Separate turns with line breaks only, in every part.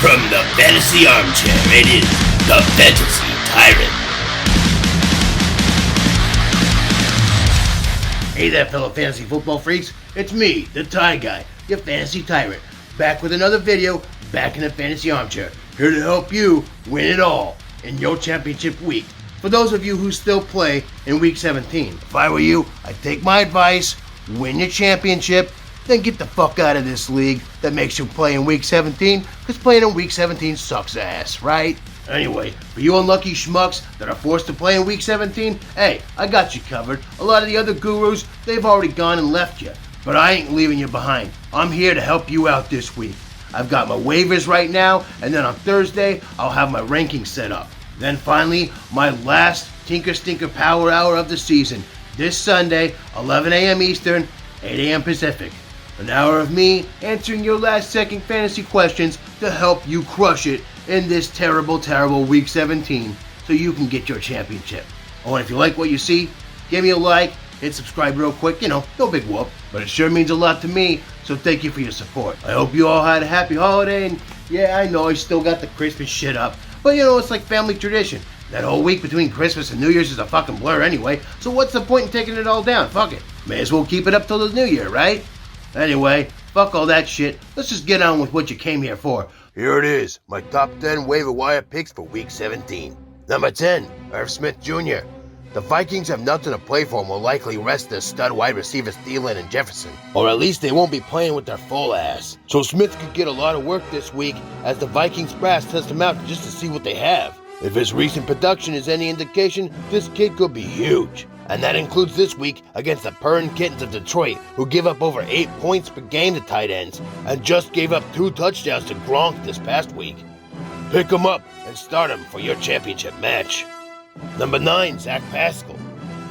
From the Fantasy Armchair, it is the Fantasy TyRant.
Hey there, fellow fantasy football freaks. It's me, the Ty Guy, your Fantasy TyRant, back with another video, back in the Fantasy Armchair, here to help you win it all in your championship week. For those of you who still play in Week 17, if I were you, I'd take my advice, win your championship, then get the fuck out of this league that makes you play in Week 17, because playing in Week 17 sucks ass, right? Anyway, for you unlucky schmucks that are forced to play in Week 17, hey, I got you covered. A lot of the other gurus, they've already gone and left you. But I ain't leaving you behind. I'm here to help you out this week. I've got my waivers right now, and then on Thursday, I'll have my rankings set up. Then finally, my last Tinker Stinker Power Hour of the season, this Sunday, 11 a.m. Eastern, 8 a.m. Pacific. An hour of me answering your last second fantasy questions to help you crush it in this terrible, terrible Week 17 so you can get your championship. Oh, and if you like what you see, give me a like, hit subscribe real quick, no big whoop, but it sure means a lot to me, so thank you for your support. I hope you all had a happy holiday, and yeah, I know I still got the Christmas shit up, but it's like family tradition. That whole week between Christmas and New Year's is a fucking blur anyway, so what's the point in taking it all down? Fuck it. May as well keep it up till the New Year, right? Anyway, fuck all that shit. Let's just get on with what you came here for. Here it is, my top 10 waiver wire picks for Week 17. Number 10, Irv Smith Jr. The Vikings have nothing to play for and will likely rest their stud wide receivers Thielen and Jefferson. Or at least they won't be playing with their full ass. So Smith could get a lot of work this week as the Vikings brass test him out just to see what they have. If his recent production is any indication, this kid could be huge. And that includes this week against the Purring Kittens of Detroit, who give up over 8 points per game to tight ends, and just gave up 2 touchdowns to Gronk this past week. Pick him up and start him for your championship match. Number 9, Zach Pascal.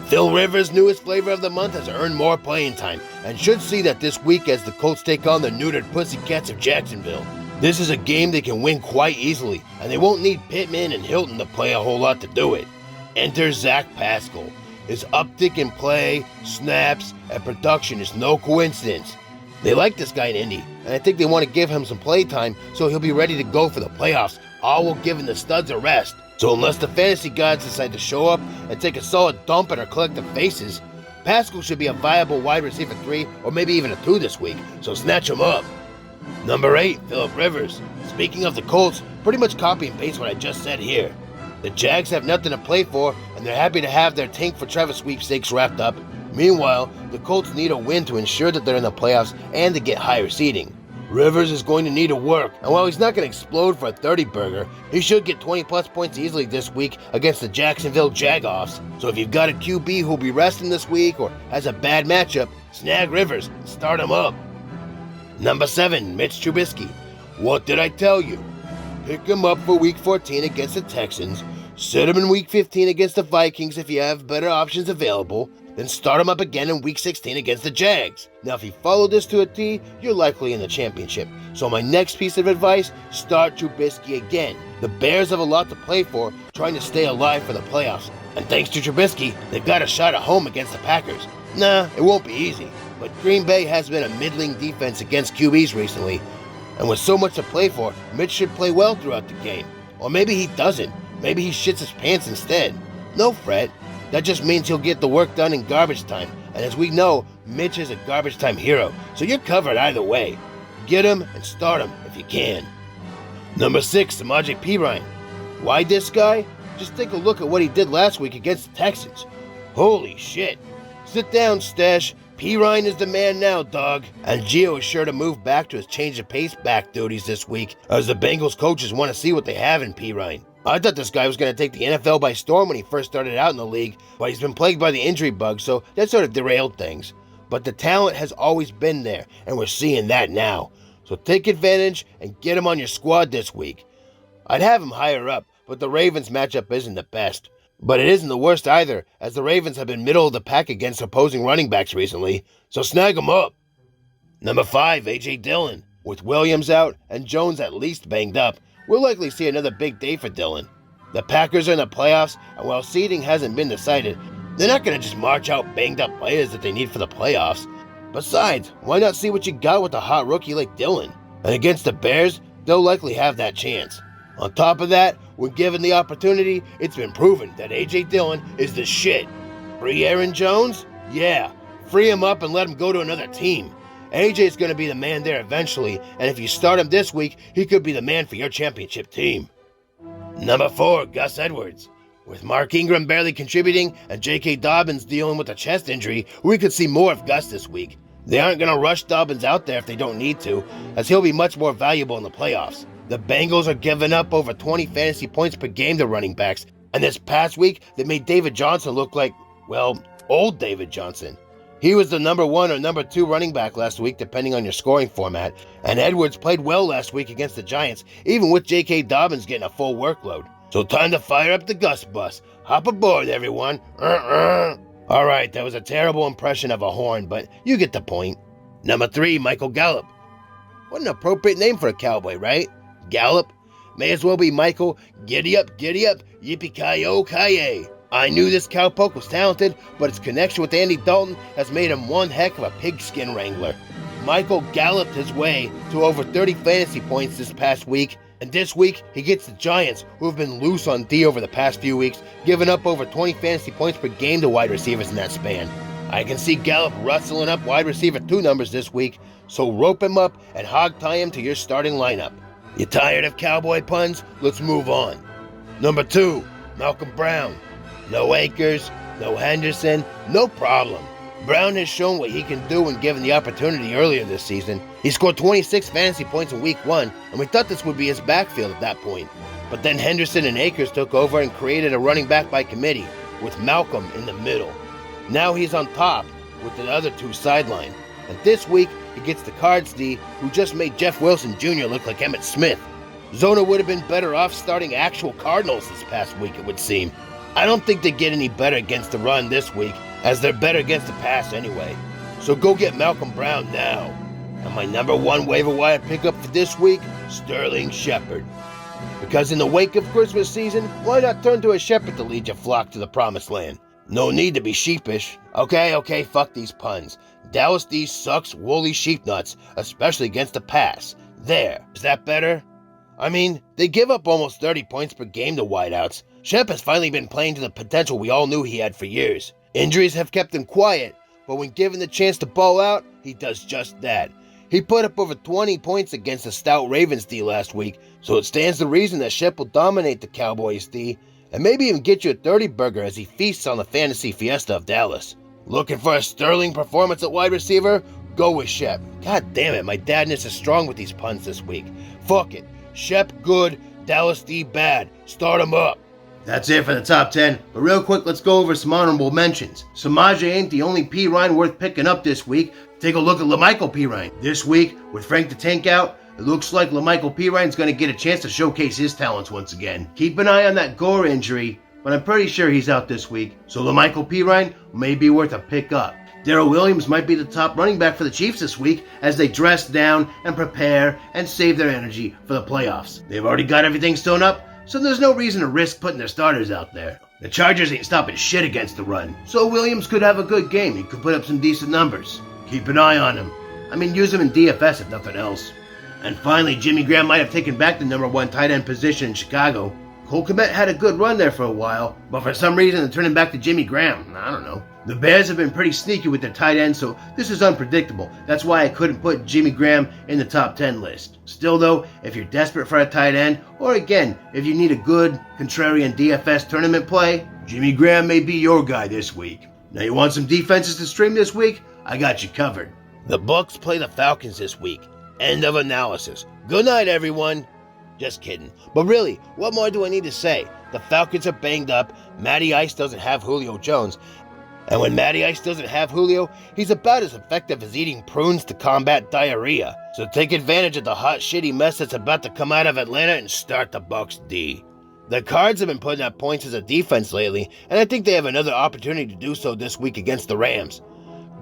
Phil Rivers' newest flavor of the month has earned more playing time, and should see that this week as the Colts take on the neutered Pussycats of Jacksonville. This is a game they can win quite easily, and they won't need Pittman and Hilton to play a whole lot to do it. Enter Zach Pascal. His uptick in play, snaps, and production is no coincidence. They like this guy in Indy, and I think they want to give him some play time so he'll be ready to go for the playoffs, all while giving the studs a rest. So unless the fantasy gods decide to show up and take a solid dump at our collective faces, Pascal should be a viable wide receiver 3 or maybe even a 2 this week, so snatch him up. Number 8, Phillip Rivers. Speaking of the Colts, pretty much copy and paste what I just said here. The Jags have nothing to play for, and they're happy to have their tank for Trevor sweepstakes wrapped up. Meanwhile, the Colts need a win to ensure that they're in the playoffs and to get higher seeding. Rivers is going to need to work, and while he's not going to explode for a 30-burger, he should get 20-plus points easily this week against the Jacksonville Jagoffs. So if you've got a QB who'll be resting this week or has a bad matchup, snag Rivers and start him up. Number 7, Mitch Trubisky. What did I tell you? Pick him up for Week 14 against the Texans, sit him in Week 15 against the Vikings if you have better options available, then start him up again in Week 16 against the Jags. Now if you follow this to a T, you're likely in the championship. So my next piece of advice, start Trubisky again. The Bears have a lot to play for, trying to stay alive for the playoffs. And thanks to Trubisky, they've got a shot at home against the Packers. Nah, it won't be easy, but Green Bay has been a middling defense against QBs recently. And with so much to play for, Mitch should play well throughout the game. Or maybe he doesn't. Maybe he shits his pants instead. No fret. That just means he'll get the work done in garbage time. And as we know, Mitch is a garbage time hero. So you're covered either way. Get him and start him if you can. Number 6, Samaje Perine. Why this guy? Just take a look at what he did last week against the Texans. Holy shit. Sit down, Stash. Perine is the man now, dog. And Gio is sure to move back to his change of pace back duties this week, as the Bengals coaches want to see what they have in Perine. I thought this guy was going to take the NFL by storm when he first started out in the league, but he's been plagued by the injury bug, so that sort of derailed things. But the talent has always been there, and we're seeing that now. So take advantage and get him on your squad this week. I'd have him higher up, but the Ravens matchup isn't the best. But it isn't the worst either, as the Ravens have been middle of the pack against opposing running backs recently, so snag them up. Number 5, A.J. Dillon. With Williams out and Jones at least banged up, we'll likely see another big day for Dillon. The Packers are in the playoffs, and while seeding hasn't been decided, they're not going to just march out banged up players that they need for the playoffs. Besides, why not see what you got with a hot rookie like Dillon? And against the Bears, they'll likely have that chance. On top of that, when given the opportunity, it's been proven that A.J. Dillon is the shit. Free Aaron Jones? Yeah, free him up and let him go to another team. AJ's going to be the man there eventually, and if you start him this week, he could be the man for your championship team. Number 4, Gus Edwards. With Mark Ingram barely contributing and J.K. Dobbins dealing with a chest injury, we could see more of Gus this week. They aren't going to rush Dobbins out there if they don't need to, as he'll be much more valuable in the playoffs. The Bengals are giving up over 20 fantasy points per game to running backs, and this past week they made David Johnson look like, well, old David Johnson. He was the number 1 or number 2 running back last week, depending on your scoring format, and Edwards played well last week against the Giants, even with J.K. Dobbins getting a full workload. So time to fire up the Gus bus. Hop aboard, everyone. Alright, that was a terrible impression of a horn, but you get the point. Number 3, Michael Gallup. What an appropriate name for a cowboy, right? Gallup? May as well be Michael Giddy Up, Yippee-ki-yo-ki-yay. I knew this cowpoke was talented, but his connection with Andy Dalton has made him one heck of a pigskin wrangler. Michael galloped his way to over 30 fantasy points this past week, and this week he gets the Giants, who have been loose on D over the past few weeks, giving up over 20 fantasy points per game to wide receivers in that span. I can see Gallup rustling up wide receiver 2 numbers this week, so rope him up and hog tie him to your starting lineup. You tired of cowboy puns? Let's move on. Number 2, Malcolm Brown. No Akers, no Henderson, no problem. Brown has shown what he can do when given the opportunity earlier this season. He scored 26 fantasy points in week 1, and we thought this would be his backfield at that point. But then Henderson and Akers took over and created a running back by committee, with Malcolm in the middle. Now he's on top, with the other 2 sidelined. And this week, he gets the Cards D, who just made Jeff Wilson Jr. look like Emmitt Smith. Zona would have been better off starting actual Cardinals this past week, it would seem. I don't think they get any better against the run this week, as they're better against the pass anyway. So go get Malcolm Brown now. And my number 1 waiver wire pickup for this week, Sterling Shepard. Because in the wake of Christmas season, why not turn to a shepherd to lead your flock to the promised land? No need to be sheepish. Okay, fuck these puns. Dallas D sucks woolly sheep nuts, especially against the pass. There, is that better? I mean, they give up almost 30 points per game to wideouts. Shep has finally been playing to the potential we all knew he had for years. Injuries have kept him quiet, but when given the chance to ball out, he does just that. He put up over 20 points against the stout Ravens D last week, so it stands to reason that Shep will dominate the Cowboys D, and maybe even get you a 30-burger as he feasts on the fantasy fiesta of Dallas. Looking for a sterling performance at wide receiver? Go with Shep. God damn it, my dadness is strong with these puns this week. Fuck it. Shep good, Dallas D bad. Start him up.
That's it for the top 10, but real quick, let's go over some honorable mentions. Samaje ain't the only Pirine worth picking up this week. Take a look at LaMichael Pirine. This week, with Frank the Tank out, it looks like LaMichael Pirine's going to get a chance to showcase his talents once again. Keep an eye on that Gore injury, but I'm pretty sure he's out this week, so LaMichael Pirine may be worth a pick up. Darrell Williams might be the top running back for the Chiefs this week as they dress down and prepare and save their energy for the playoffs. They've already got everything sewn up, so there's no reason to risk putting their starters out there. The Chargers ain't stopping shit against the run, so Williams could have a good game. He could put up some decent numbers. Keep an eye on him. I mean, use him in DFS if nothing else. And finally, Jimmy Graham might have taken back the number 1 tight end position in Chicago. Cole Kmet had a good run there for a while, but for some reason they're turning back to Jimmy Graham. I don't know. The Bears have been pretty sneaky with their tight end, so this is unpredictable. That's why I couldn't put Jimmy Graham in the top 10 list. Still though, if you're desperate for a tight end, or again, if you need a good contrarian DFS tournament play, Jimmy Graham may be your guy this week. Now you want some defenses to stream this week? I got you covered.
The Bucs play the Falcons this week. End of analysis. Good night, everyone. Just kidding. But really, what more do I need to say? The Falcons are banged up, Matty Ice doesn't have Julio Jones, and when Matty Ice doesn't have Julio, he's about as effective as eating prunes to combat diarrhea. So take advantage of the hot, shitty mess that's about to come out of Atlanta and start the Bucs D. The Cards have been putting up points as a defense lately, and I think they have another opportunity to do so this week against the Rams.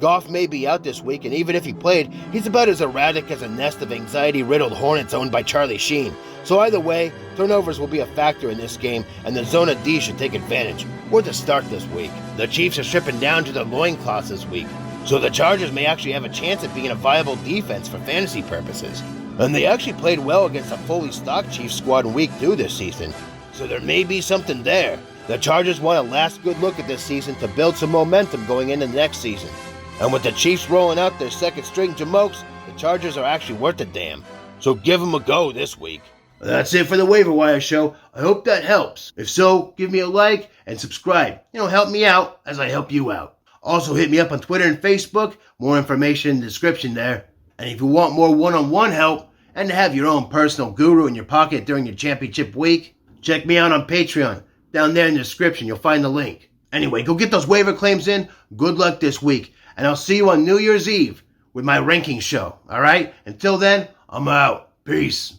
Goff may be out this week, and even if he played, he's about as erratic as a nest of anxiety-riddled hornets owned by Charlie Sheen. So either way, turnovers will be a factor in this game, and the Zona D should take advantage. Worth a start this week. The Chiefs are stripping down to their loincloths this week, so the Chargers may actually have a chance at being a viable defense for fantasy purposes.
And they actually played well against a fully stocked Chiefs squad in Week 2 this season, so there may be something there. The Chargers want a last good look at this season to build some momentum going into the next season. And with the Chiefs rolling out their second string Jamokes, the Chargers are actually worth a damn. So give them a go this week.
That's it for the Waiver Wire Show. I hope that helps. If so, give me a like and subscribe. Help me out as I help you out. Also, hit me up on Twitter and Facebook. More information in the description there. And if you want more one-on-one help and to have your own personal guru in your pocket during your championship week, check me out on Patreon. Down there in the description, you'll find the link. Anyway, go get those waiver claims in. Good luck this week. And I'll see you on New Year's Eve with my ranking show. All right? Until then, I'm out. Peace.